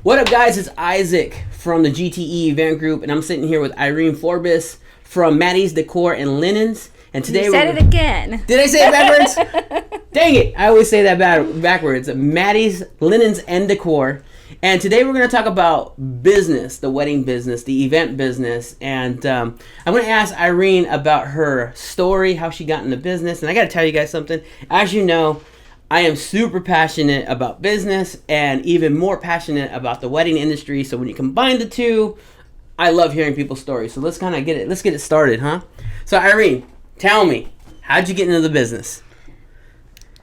What up, guys? It's Isaac from the GTE Event Group, and I'm sitting here with Irene Forbes from Maty's Decor and Linens. And today you said it again. Did I say it backwards? Dang it! I always say that backwards. Maty's Linens and Decor. And today we're going to talk about business, the wedding business, the event business. And I'm going to ask Irene about her story, how she got into business. And I got to tell you guys something. As you know, I am super passionate about business and even more passionate about the wedding industry. So when you combine the two, I love hearing people's stories. So let's kind of get it started, huh? So Irene, tell me, how'd you get into the business?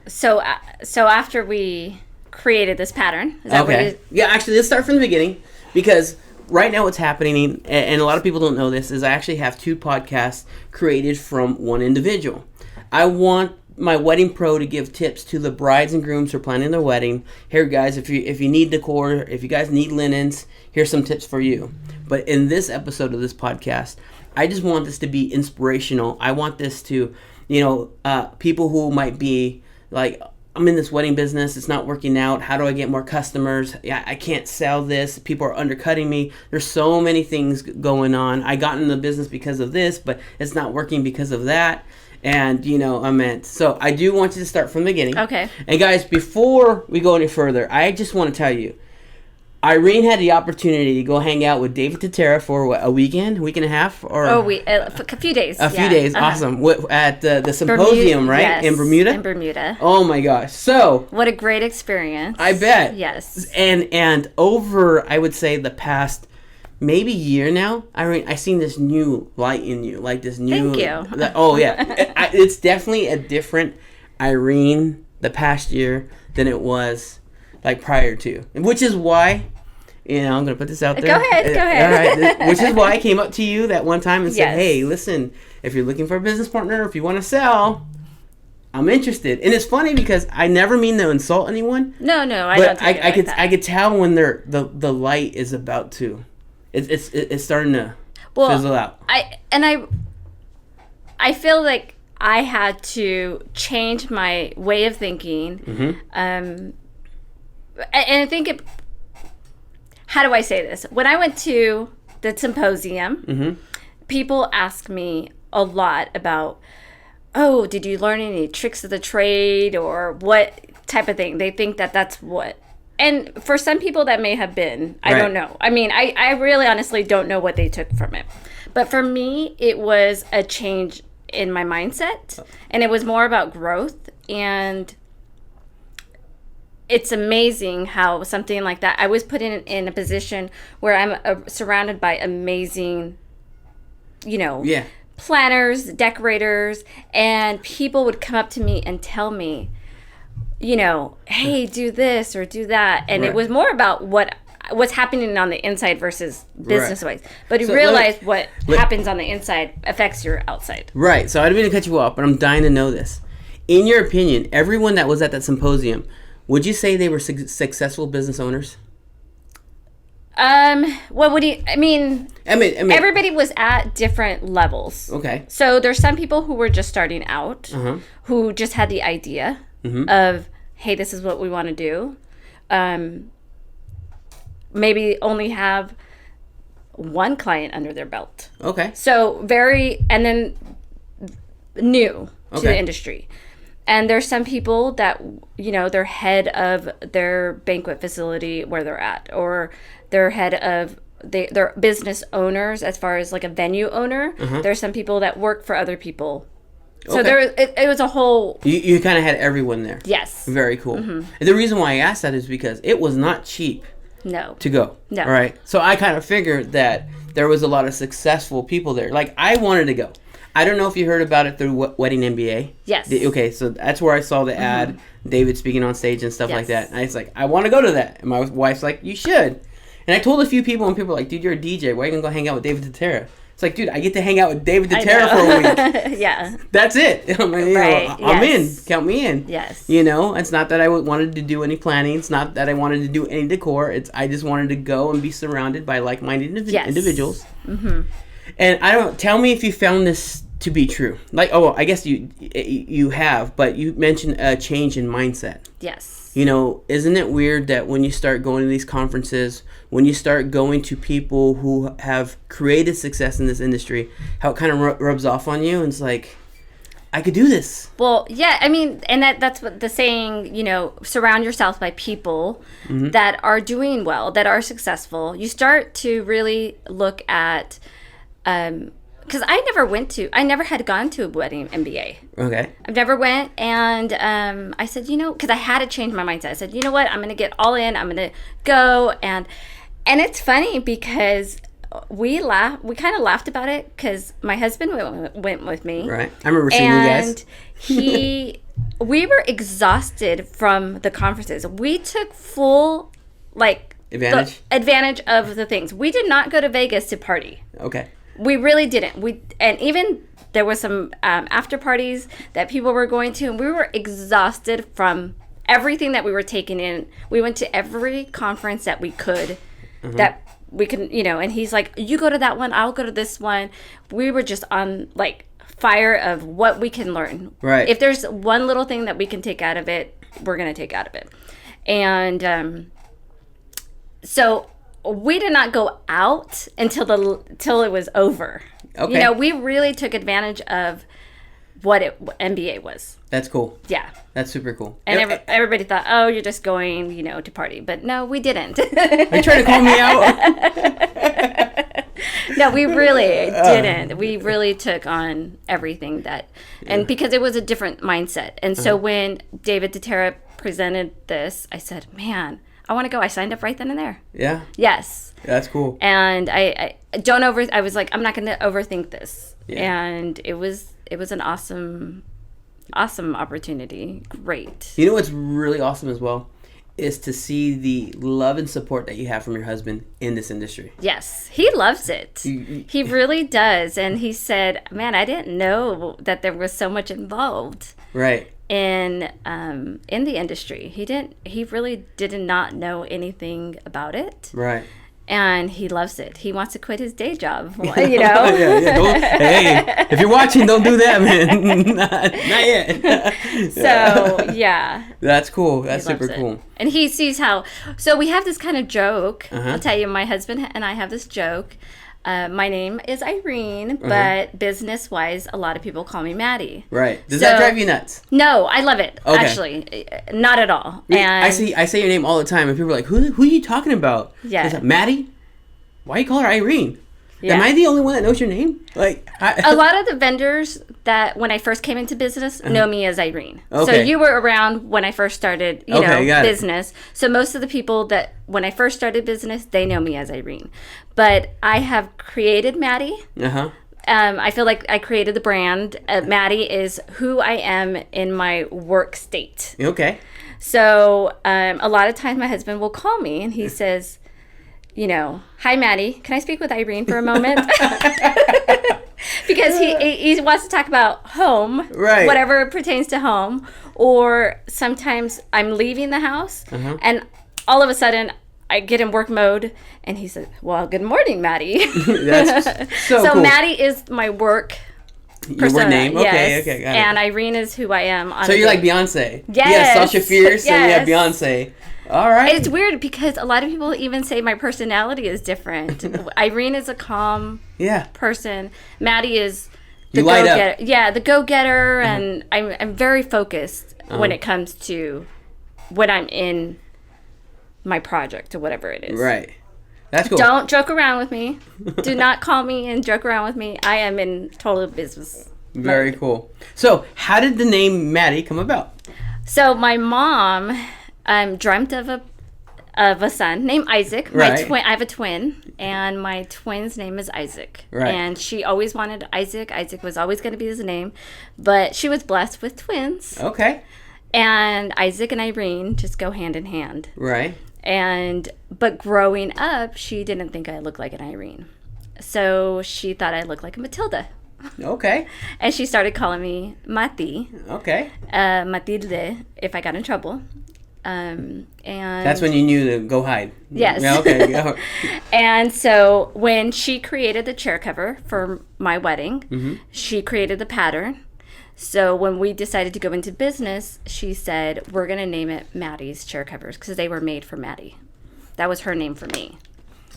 So after we created this pattern, is that okay. Yeah, actually, let's start from the beginning, because right now what's happening, and a lot of people don't know this, is I actually have 2 podcasts created from one individual. I want my wedding pro to give tips to the brides and grooms who are planning their wedding. Here, guys, if you need decor, if you guys need linens, here's some tips for you. But in this episode of this podcast, I just want this to be inspirational. I want this to, people who might be like, I'm in this wedding business, it's not working out. How do I get more customers? Yeah, I can't sell this. People are undercutting me. There's so many things going on. I got in the business because of this, but it's not working because of that. And, so I do want you to start from the beginning. Okay. And guys, before we go any further, I just want to tell you, Irene had the opportunity to go hang out with David Tutera for what, a week and a half? Or a few days. A few days, awesome. At the symposium, right? Yes, in Bermuda? In Bermuda. Oh my gosh. So what a great experience. I bet. Yes. And over, I would say, the past maybe year now, Irene, I seen this new light in you, like this new. Thank you. Oh yeah, it's definitely a different Irene the past year than it was like prior to, which is why, I'm gonna put this out there. Go ahead. All right, which is why I came up to you that one time and said, yes. Hey, listen, if you're looking for a business partner, if you want to sell, I'm interested. And it's funny because I never mean to insult anyone. No, I don't. I could tell when the light is about to. It's starting to fizzle out. I feel like I had to change my way of thinking. Mm-hmm. And I think how do I say this? When I went to the symposium, mm-hmm. people ask me a lot about, oh, did you learn any tricks of the trade or what type of thing? They think that's what. And for some people that may have been, I don't know. I mean, I really honestly don't know what they took from it. But for me, it was a change in my mindset. And it was more about growth. And it's amazing how something like that, I was put in a position where I'm surrounded by amazing, planners, decorators, and people would come up to me and tell me, hey, do this or do that. And it was more about what's happening on the inside versus business-wise. But you realize what happens on the inside affects your outside. Right. So I didn't mean to cut you off, but I'm dying to know this. In your opinion, everyone that was at that symposium, would you say they were successful business owners? What would you... I mean, everybody was at different levels. Okay. So there's some people who were just starting out, uh-huh. who just had the idea mm-hmm. of, hey, this is what we want to do. Maybe only have one client under their belt. Okay. So and then new to the industry. And there's some people that, they're head of their banquet facility where they're at, or they're head of they're business owners as far as like a venue owner. Uh-huh. There's some people that work for other people. So it was a whole... You kind of had everyone there. Yes. Very cool. Mm-hmm. And the reason why I asked that is because it was not cheap. No. To go. No. All right. So I kind of figured that there was a lot of successful people there. Like, I wanted to go. I don't know if you heard about it through Wedding MBA. Yes. Okay, so that's where I saw the ad, mm-hmm. David speaking on stage and stuff like that. And I was like, I want to go to that. And my wife's like, you should. And I told a few people, and people were like, dude, you're a DJ. Why are you going to go hang out with David Tutera? It's like, dude, I get to hang out with David Tutera for a week. Yeah. That's it. I'm in. Count me in. Yes. It's not that I wanted to do any planning. It's not that I wanted to do any decor. I just wanted to go and be surrounded by like-minded individuals. Mm-hmm. And tell me if you found this to be true? Like, oh, I guess you have, but you mentioned a change in mindset. Yes. You know, isn't it weird that when you start going to these conferences, when you start going to people who have created success in this industry, how it kind of rubs off on you, and it's like, I could do this. Well, yeah, I mean, and that's what the saying, you know, surround yourself by people that are doing well, that are successful. You start to really look at, because I never had gone to a wedding MBA. Okay. I've never went, and I said, you know, because I had to change my mindset. I said, you know what, I'm going to get all in. I'm going to go, and it's funny because we kind of laughed about it because my husband went with me. Right. I remember seeing you guys. And we were exhausted from the conferences. We took full, advantage of the things. We did not go to Vegas to party. Okay. We really didn't. And even there was some after parties that people were going to, and we were exhausted from everything that we were taking in. We went to every conference that we could, that we could, you know, and he's like, you go to that one, I'll go to this one. We were just on like fire of what we can learn. Right. If there's one little thing that we can take out of it, we're going to take out of it. And so we did not go out until it was over. Okay. You know, we really took advantage of what MBA was. That's cool. Yeah. That's super cool. And everybody thought, oh, you're just going, you know, to party. But no, we didn't. Are you trying to call me out? No, we really didn't. We really took on everything that, and because it was a different mindset. And so when David Tutera presented this, I said, man, I want to go. I signed up right then and there. Yeah. Yes. That's cool. And I was like, I'm not going to overthink this. Yeah. And it was an awesome opportunity. Great. You know what's really awesome as well is to see the love and support that you have from your husband in this industry. Yes, he loves it. He really does. And he said, man, I didn't know that there was so much involved. Right. In the industry. He really did not know anything about it. Right. And he loves it. He wants to quit his day job, you know? Hey, if you're watching, don't do that, man. not yet. So, yeah. That's cool. That's super cool. And he sees how... So we have this kind of joke. I'll tell you, my husband and I have this joke. My name is Irene, but business-wise, a lot of people call me Maddie. Right. Does that drive you nuts? No, I love it, actually. Not at all. And I say your name all the time, and people are like, who are you talking about? Yeah. Like, Maddie? Why you call her Irene? Yeah. Am I the only one that knows your name? Like, a lot of the vendors that when I first came into business know me as Irene. Okay. So you were around when I first started, business. So most of the people that when I first started business, they know me as Irene. But I have created Maddie. I feel like I created the brand. Maddie is who I am in my work state. Okay. So a lot of times my husband will call me and he says, you know, hi, Maddie, can I speak with Irene for a moment? Because he wants to talk about home, right? Whatever pertains to home. Or sometimes I'm leaving the house and all of a sudden I get in work mode and he says, well, good morning, Maddie. That's so cool. Maddie is my work persona. Your work name? Yes. Okay, got it. And Irene is who I am. So you're like Beyonce. Yes. You have Sasha Fierce and you have Beyonce. All right. It's weird because a lot of people even say my personality is different. Irene is a calm person. Maddie is the go-getter. Yeah, the go-getter, and I'm very focused when it comes to when I'm in my project or whatever it is. Right. That's cool. Don't joke around with me. Do not call me and joke around with me. I am in total business. Very cool. So, how did the name Maddie come about? So, my mom dreamt of a son named Isaac. Right. I have a twin, and my twin's name is Isaac. Right. And she always wanted Isaac. Isaac was always going to be his name, but she was blessed with twins. Okay. And Isaac and Irene just go hand in hand. Right. But growing up, she didn't think I looked like an Irene. So she thought I looked like a Matilda. Okay. And she started calling me Maty. Okay. Matilde, if I got in trouble. And that's when you knew to go hide. Yes. Yeah, okay. Go. And so when she created the chair cover for my wedding, she created the pattern. So when we decided to go into business, she said, we're going to name it Maddie's chair covers because they were made for Maddie. That was her name for me.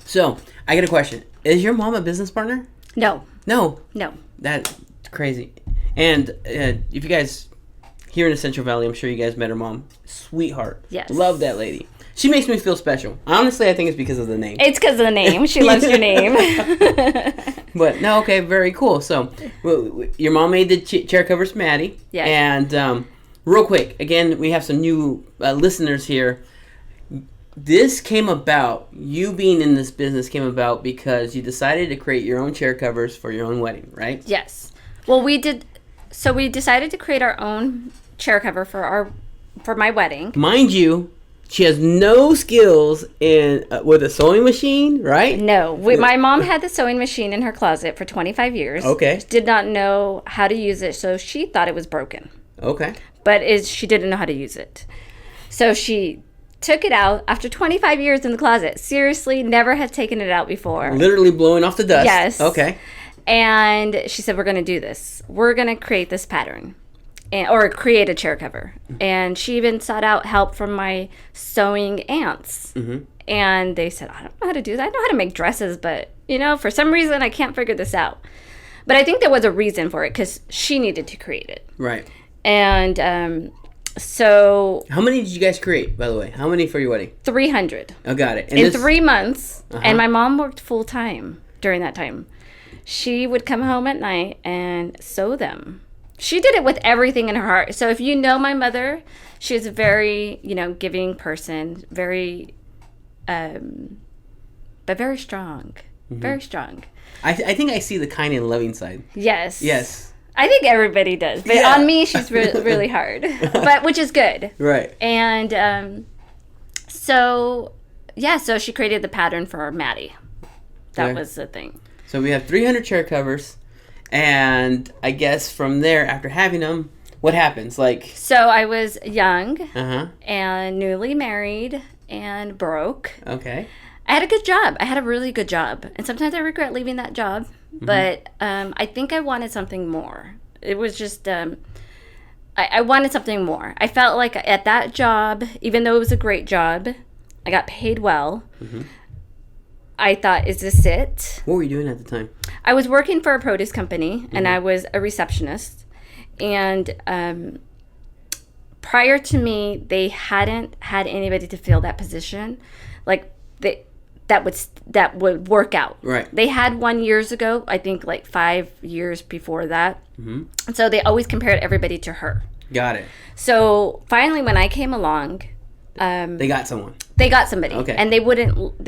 So I get a question. Is your mom a business partner? No. No. No. That's crazy. And if you guys here in the Central Valley, I'm sure you guys met her mom. Sweetheart. Yes. Love that lady. She makes me feel special. Honestly, I think it's because of the name. It's because of the name. She loves your name. But no, okay, very cool. So your mom made the chair covers, Maddie. Yeah. And real quick, again, we have some new listeners here. This came about, you being in this business came about because you decided to create your own chair covers for your own wedding, right? Yes. Well, we did. So we decided to create our own chair cover for my wedding. Mind you, she has no skills in with a sewing machine, right? No. My mom had the sewing machine in her closet for 25 years. Okay. Did not know how to use it, so she thought it was broken. Okay. But she didn't know how to use it. So she took it out after 25 years in the closet. Seriously, never had taken it out before. Literally blowing off the dust. Yes. Okay. And she said, we're going to do this. We're going to create this pattern. Or create a chair cover. And she even sought out help from my sewing aunts. And they said, I don't know how to do that. I know how to make dresses, but, for some reason, I can't figure this out. But I think there was a reason for it because she needed to create it. Right. And so... How many did you guys create, by the way? How many for your wedding? 300. Oh, got it. And in 3 months. And my mom worked full time during that time. She would come home at night and sew them. She did it with everything in her heart. So if you know my mother, she was a very, giving person, very, but very strong. Very strong. I think I see the kind and loving side. Yes. Yes. I think everybody does. But on me, she's really hard. But which is good. Right. And so she created the pattern for Maddie. That was the thing. So we have 300 chair covers. And I guess from there, after having them, what happens? So I was young and newly married and broke. Okay. I had a good job. I had a really good job. And sometimes I regret leaving that job. But I think I wanted something more. It was just, I wanted something more. I felt like at that job, even though it was a great job, I got paid well. I thought, is this it? What were you doing at the time? I was working for a produce company, and I was a receptionist. And prior to me, they hadn't had anybody to fill that position, that would work out. Right. They had one years ago. I think 5 years before that. So they always compared everybody to her. Got it. So finally, when I came along, they got someone. They got somebody. Okay. And they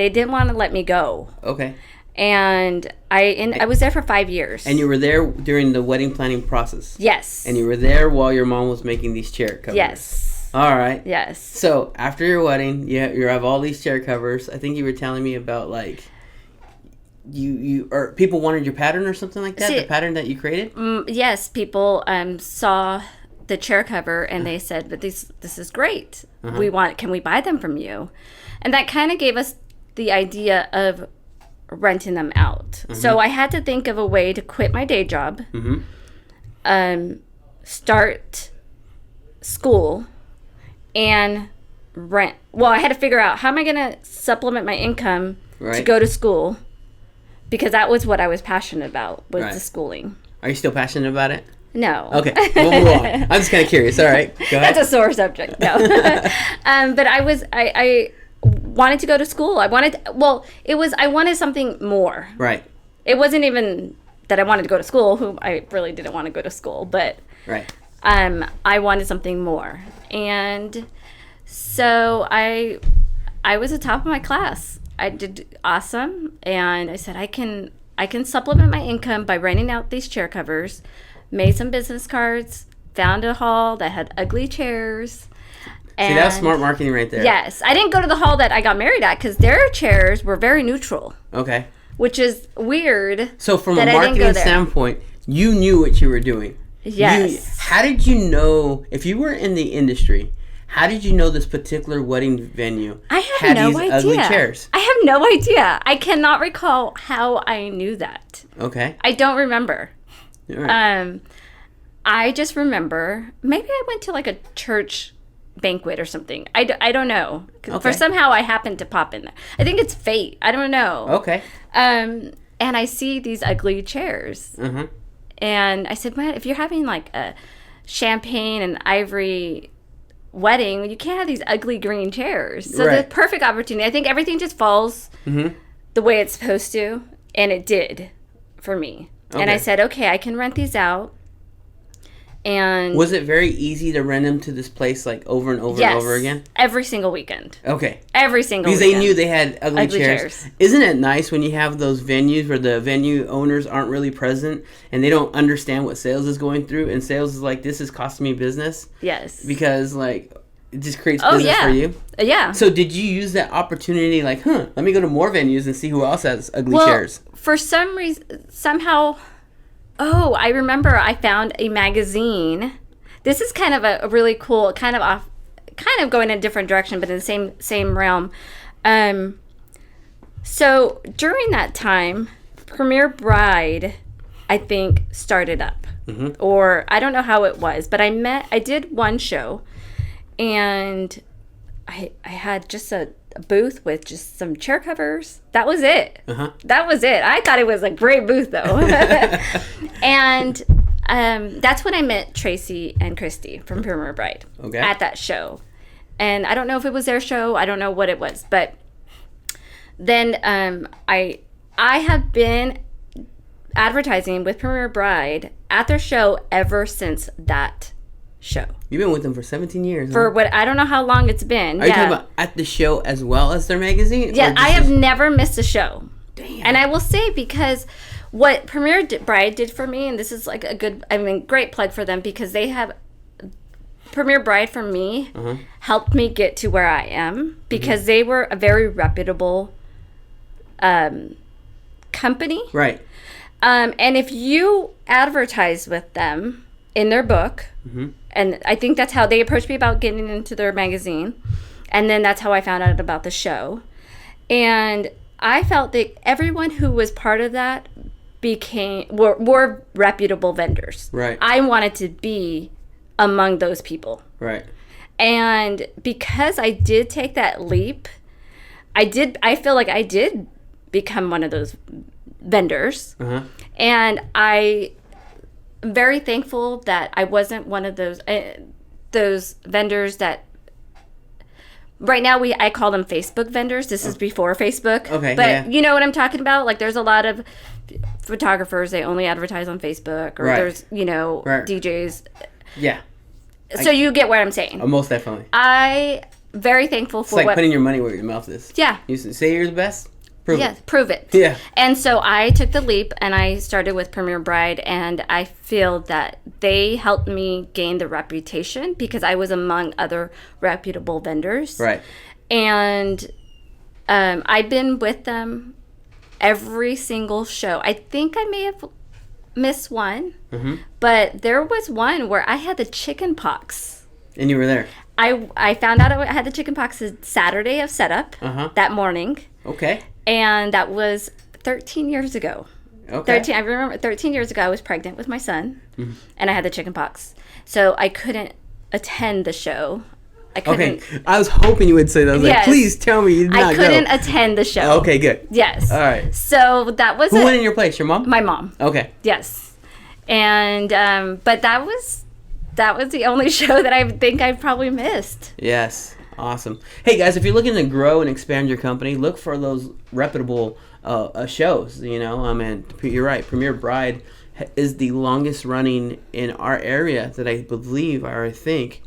didn't want to let me go. Okay. And I was there for 5 years. And you were there during the wedding planning process? Yes. And you were there while your mom was making these chair covers? Yes. All right. Yes. So after your wedding, you have all these chair covers. I think you were telling me about you or people wanted your pattern or something like that? The pattern that you created? Yes. People saw the chair cover and they said, but this is great. Can we buy them from you? And that kind of gave us the idea of renting them out. So I had to think of a way to quit my day job, start school, and rent. Well, I had to figure out, how am I going to supplement my income to go to school? Because that was what I was passionate about, was the schooling. Are you still passionate about it? No. Okay, we'll move on. I'm just kind of curious. All right, go ahead. That's a sore subject. No. But I wanted to go to school. I wanted something more. Right. It wasn't even that I wanted to go to school. I really didn't want to go to school, but right. I wanted something more. And so I was the top of my class. I did awesome, and I said I can supplement my income by renting out these chair covers. Made some business cards, found a hall that had ugly chairs. See, that's smart marketing right there. Yes. I didn't go to the hall that I got married at because their chairs were very neutral. Okay. Which is weird. So from a marketing standpoint, you knew what you were doing. Yes. How did you know, if you were in the industry, How did you know this particular wedding venue I have no idea. ugly chairs? I have no idea. I cannot recall how I knew that. Okay. I don't remember. All right. I just remember maybe I went to like a church banquet or something. I don't know. Okay. For somehow I happened to pop in there. I think it's fate. I don't know. Okay. And I see these ugly chairs. Uh-huh. And I said, man, if you're having like a champagne and ivory wedding, you can't have these ugly green chairs. So the perfect opportunity. I think everything just falls the way it's supposed to. And it did for me. Okay. And I said, okay, I can rent these out. And was it very easy to rent them to this place like over and over and over again? Every single weekend. Okay. Every single because weekend. they knew they had ugly chairs. Isn't it nice when you have those venues where the venue owners aren't really present and they don't understand what sales is going through, and sales is like, this is costing me business? Yes. Because like it just creates business for you. Yeah. So did you use that opportunity like, let me go to more venues and see who else has ugly chairs? For some reason, somehow... Oh, I remember I found a magazine. This is kind of a really cool, kind of going in a different direction, but in the same realm. So during that time, Premier Bride, I think, started up. Or I don't know how it was, but I did one show, and I had just a booth with just some chair covers. That was it. That was it. I thought it was a great booth though. And that's when I met Tracy and Christy from Premier Bride at that show. And I don't know if it was their show. I don't know what it was. But then I have been advertising with Premier Bride at their show ever since that show. You've been with them for 17 years. For what, I don't know how long it's been. Are you talking about at the show as well as their magazine? Yeah, I have never missed a show. Damn. And I will say, because what Premier Bride did for me, and this is like great plug for them, because they have, Premier Bride for me helped me get to where I am, because they were a very reputable company. Right. And if you advertise with them in their book, and I think that's how they approached me about getting into their magazine, and then that's how I found out about the show. And I felt that everyone who was part of that were reputable vendors. Right. I wanted to be among those people. Right. And because I did take that leap, I feel like I did become one of those vendors. And I'm very thankful that I wasn't one of those vendors that. Right now, I call them Facebook vendors. This is before Facebook. Okay, but you know what I'm talking about? Like, there's a lot of photographers, they only advertise on Facebook, or there's, DJs. Yeah. So you get what I'm saying. Oh, most definitely. I very thankful for it's like putting your money where your mouth is. Yeah. You say you're the best? Prove it. Prove it. Yeah. And so I took the leap, and I started with Premier Bride, and I feel that they helped me gain the reputation because I was among other reputable vendors. Right. And I've been with them every single show. I think I may have missed one, but there was one where I had the chicken pox. And you were there. I found out I had the chicken pox the Saturday of setup that morning. Okay. And that was 13 years ago. Okay. I remember 13 years ago I was pregnant with my son, and I had the chicken pox. So I couldn't attend the show. I couldn't. Okay. I was hoping you would say that. I was like, please tell me you did not I couldn't attend the show. Okay, good. Yes. All right. So that was Who went in your place? Your mom? My mom. Okay. Yes. And but that was the only show that I think I probably missed. Yes. Awesome. Hey guys, if you're looking to grow and expand your company, look for those reputable shows. And you're right. Premier Bride is the longest running in our area that I believe, or I think,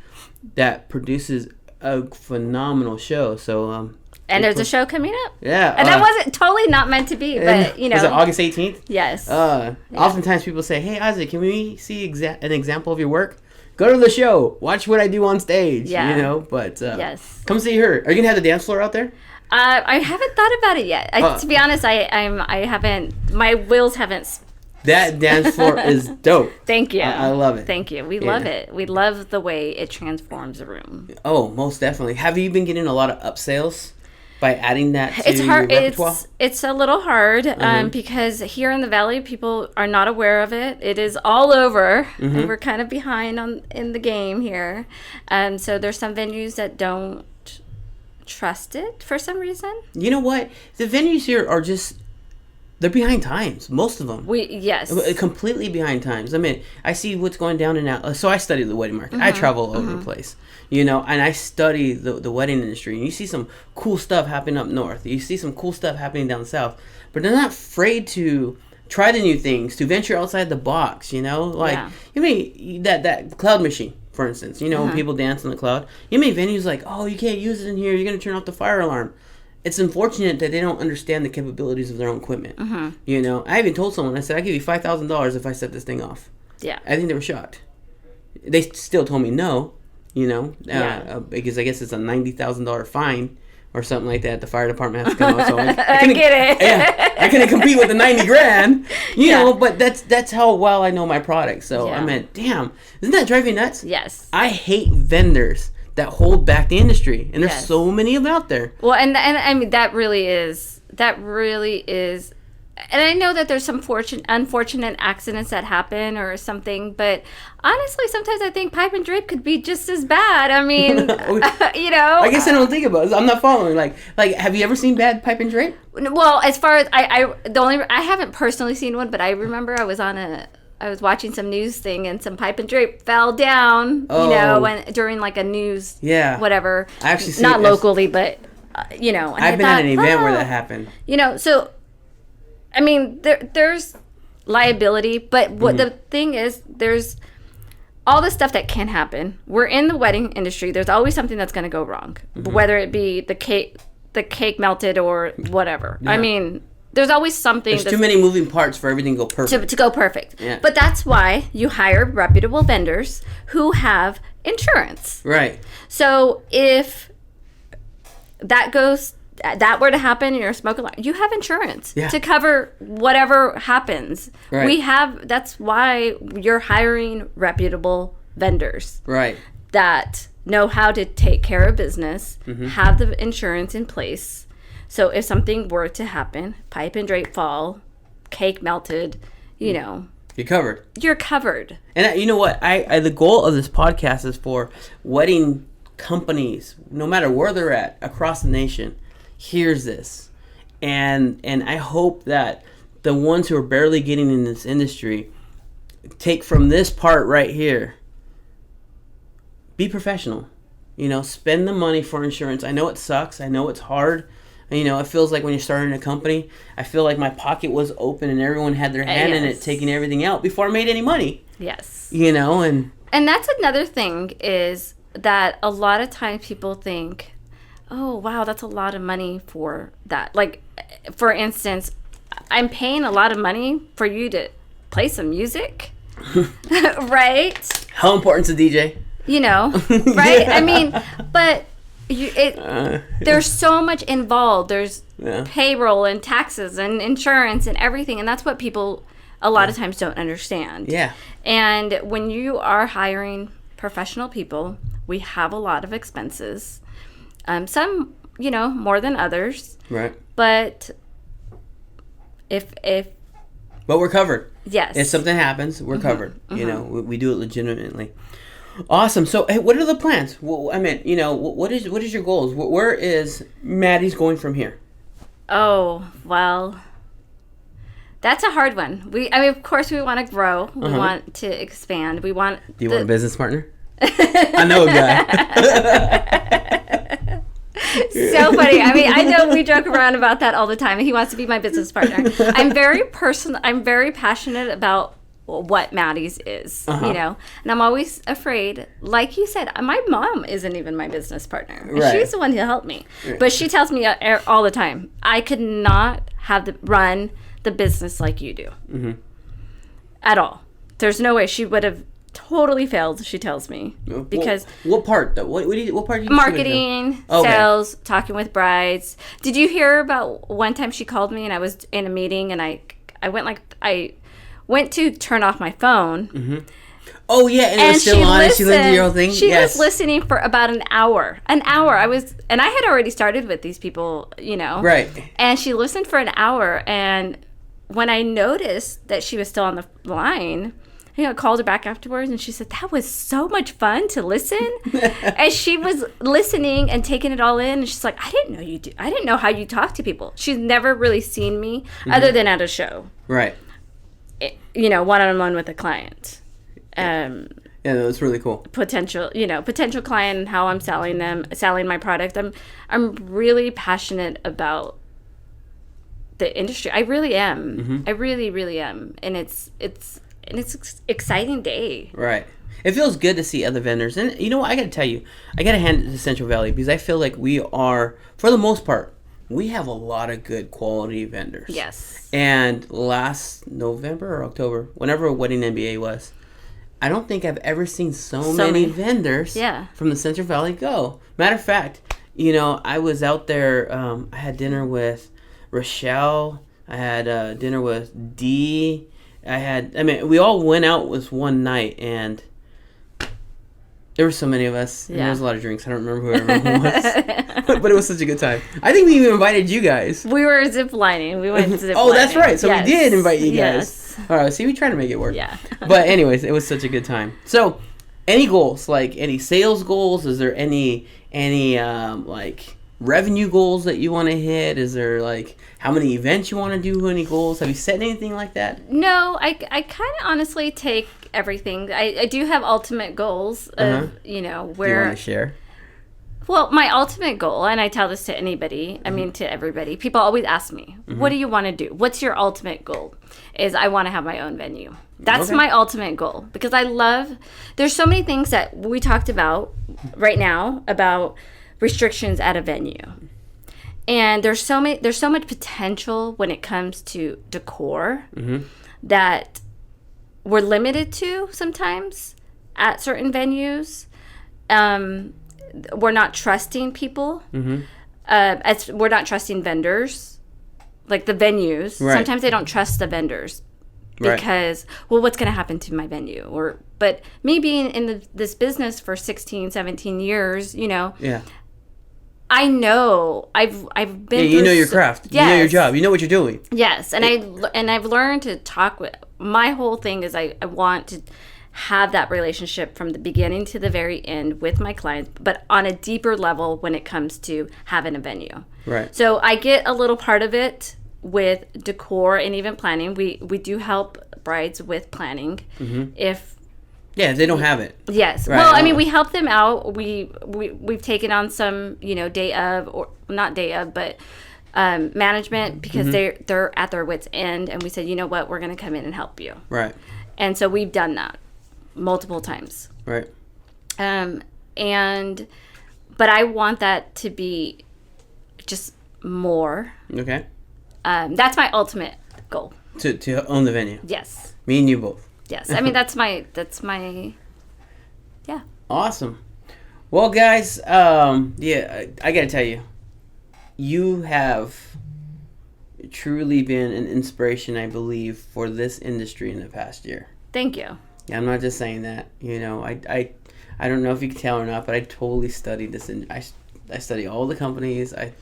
that produces a phenomenal show. So and there's a show coming up. Yeah. And that wasn't totally not meant to be, but Was it August 18th? Yes. Oftentimes people say, "Hey Isaac, can we see an example of your work?" Go to the show. Watch what I do on stage. Yeah. But yes. Come see her. Are you gonna have the dance floor out there? I haven't thought about it yet. To be honest, I haven't. My wheels haven't That dance floor is dope. Thank you. I love it. Thank you. We love it. We love the way it transforms a room. Oh, most definitely. Have you been getting a lot of upsales by adding that to It's hard. your repertoire? It's a little hard because here in the Valley, people are not aware of it. It is all over, and we're kind of behind in the game here. So there's some venues that don't trust it for some reason. You know what? The venues here are just... They're behind times, most of them. Yes. Completely behind times. I mean, I see what's going down and out. So I study the wedding market. I travel all over the place, and I study the wedding industry. And you see some cool stuff happening up north. You see some cool stuff happening down south. But they're not afraid to try the new things, to venture outside the box, Like, you mean, that cloud machine, for instance, when people dance on the cloud. You mean venues like, oh, you can't use it in here. You're going to turn off the fire alarm. It's unfortunate that they don't understand the capabilities of their own equipment. I even told someone, I said, I give you $5,000 if I set this thing off. Yeah. I think they were shocked. They still told me no, because I guess it's a $90,000 fine or something like that. The fire department has to come out. So I get it. Yeah, I couldn't compete with the $90,000, know. But that's how well I know my product. So I meant, damn, isn't that driving me nuts? Yes. I hate vendors that hold back the industry, and there's so many of them out there. Well, and I mean that really is, and I know that there's some unfortunate accidents that happen or something, but honestly, sometimes I think pipe and drape could be just as bad. I mean, I guess I don't think about it. I'm not following. Like, have you ever seen bad pipe and drape? Well, as far as I haven't personally seen one, but I remember I was watching some news thing and some pipe and drape fell down, during like a news, whatever. I actually not locally, but And I've been at an event where that happened. So I mean, there's liability, but what the thing is, there's all the stuff that can happen. We're in the wedding industry. There's always something that's going to go wrong, whether it be the cake melted or whatever. Yeah. I mean, there's always something. There's too many moving parts for everything to go perfect. To go perfect. Yeah. But that's why you hire reputable vendors who have insurance. Right. So if that were to happen and you're a smoke alarm, you have insurance to cover whatever happens. Right. That's why you're hiring reputable vendors. Right. That know how to take care of business, have the insurance in place. So if something were to happen, pipe and drape fall, cake melted, you're covered. You're covered. And you know what? I the goal of this podcast is for wedding companies, no matter where they're at across the nation, hears this. And I hope that the ones who are barely getting in this industry take from this part right here. Be professional. Spend the money for insurance. I know it sucks. I know it's hard. It feels like when you're starting a company, I feel like my pocket was open and everyone had their hand in it, taking everything out before I made any money. Yes. And that's another thing is that a lot of times people think, oh, wow, that's a lot of money for that. Like, for instance, I'm paying a lot of money for you to play some music, right? How important's a DJ? Right? I mean, but... there's so much involved. There's payroll and taxes and insurance and everything, and that's what people a lot of times don't understand. Yeah. And when you are hiring professional people, we have a lot of expenses. Some, more than others. Right. But but we're covered. Yes. If something happens, we're covered. We do it legitimately. Awesome. So, hey, what are the plans? Well, I mean, what is your goals? Where is Maddie's going from here? Oh, well, that's a hard one. Of course, we want to grow. We want to expand. Do you want a business partner? I know a guy. So funny. I mean, I know we joke around about that all the time. He wants to be my business partner. I'm very passionate about what Maddie's is, and I'm always afraid, like you said, my mom isn't even my business partner. Right. She's the one who helped me. Right. But she tells me all the time, I could not run the business like you do. At all. There's no way. She would have totally failed, she tells me. Because what part though? What part do you marketing, sales, talking with brides. Did you hear about one time she called me and I was in a meeting and I went went to turn off my phone. Mm-hmm. Oh yeah, and it was still on. And she listened to your whole thing. She was listening for about an hour. And I had already started with these people, Right. And she listened for an hour, and when I noticed that she was still on the line, I called her back afterwards, and she said, that was so much fun to listen. And she was listening and taking it all in, and she's like, I didn't know how you talk to people. She's never really seen me other than at a show. Right. One-on-one with a client. Yeah, that's really cool. Potential client and how I'm selling my product. I'm really passionate about the industry. I really am. Mm-hmm. I really, really am. And it's exciting day. Right. It feels good to see other vendors. And you know what? I got to tell you, I got to hand it to Central Valley because I feel like we are, for the most part, we have a lot of good quality vendors. Yes. And last November or October, whenever Wedding MBA was, I don't think I've ever seen so many vendors from the Central Valley go. Matter of fact, I was out there, I had dinner with Rochelle, I had dinner with Dee, we all went out with one night, and there were so many of us, and there was a lot of drinks. I don't remember who everyone was, but it was such a good time. I think we even invited you guys. We were ziplining. We went ziplining. Oh, that's right. So we did invite you guys. Yes. All right. See, we try to make it work. Yeah. But anyways, it was such a good time. So, any goals? Like any sales goals? Is there any like revenue goals that you want to hit? Is there like how many events you want to do? Any goals? Have you set anything like that? No, I kind of honestly take everything. I do have ultimate goals of, where... Do you want to share? Well, my ultimate goal, and I tell this to anybody, to everybody, people always ask me, what do you want to do? What's your ultimate goal? Is I want to have my own venue. That's my ultimate goal, because there's so many things that we talked about right now about restrictions at a venue. And there's so much potential when it comes to decor that we're limited to sometimes at certain venues. We're not trusting people. We're not trusting vendors, like the venues. Right. Sometimes they don't trust the vendors because, what's going to happen to my venue? But me being in this business for 16, 17 years, I know I've been. Yeah, you know your craft. Yes. You know your job. You know what you're doing. Yes, and I've learned to talk with. My whole thing is I want to have that relationship from the beginning to the very end with my clients, but on a deeper level when it comes to having a venue. Right. So I get a little part of it with decor and even planning. We do help brides with planning if they don't have it. Yes. Right. Well, we help them out. We've taken on some, day of, or not day of, but management, because they're at their wits' end, and we said, you know what, we're going to come in and help you. Right. And so we've done that multiple times. Right. But I want that to be just more. Okay. That's my ultimate goal. To own the venue. Yes. Me and you both. Yes. that's my yeah. Awesome. Well, guys, I got to tell you, you have truly been an inspiration, I believe, for this industry in the past year. Thank you. Yeah, I'm not just saying that. I don't know if you can tell or not, but I totally studied this, and I study all the companies. I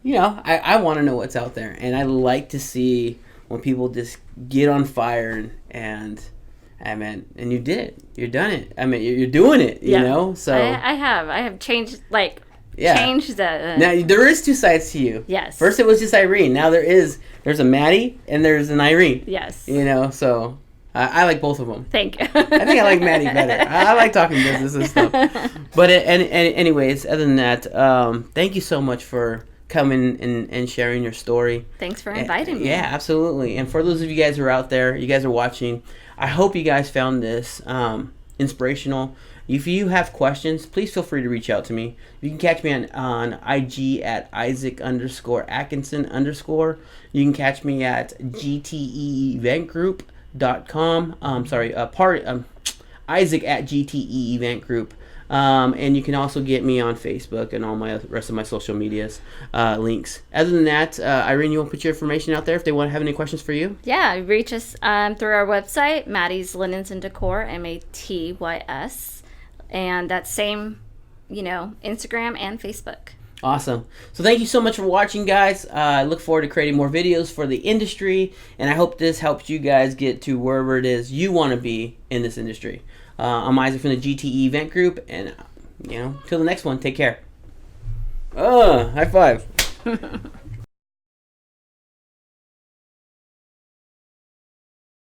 want to know what's out there, and I like to see when people just get on fire and you did it. You're done it. You're doing it. You know. So I have changed changed the. Now there is two sides to you. Yes. First it was just Irene. Now there's a Maddie and there's an Irene. Yes. So I like both of them. Thank you. I think I like Maddie better. I like talking business and stuff. But anyways, other than that, thank you so much for coming and sharing your story. Thanks for inviting me. Yeah, absolutely. And for those of you guys who are out there, you guys are watching, I hope you guys found this inspirational. If you have questions, please feel free to reach out to me. You can catch me on IG at Isaac_Atkinson_. You can catch me at GTEeventgroup.com. Isaac at GTEeventgroup. And you can also get me on Facebook and all my rest of my social medias links. Other than that, Irene, you want to put your information out there if they want to have any questions for you? Yeah, reach us through our website, Maddie's Linens and Decor, Matys, and that same, Instagram and Facebook. Awesome. So thank you so much for watching, guys. I look forward to creating more videos for the industry, and I hope this helps you guys get to wherever it is you want to be in this industry. I'm Isaac from the GTE Event Group, and till the next one, take care. High five.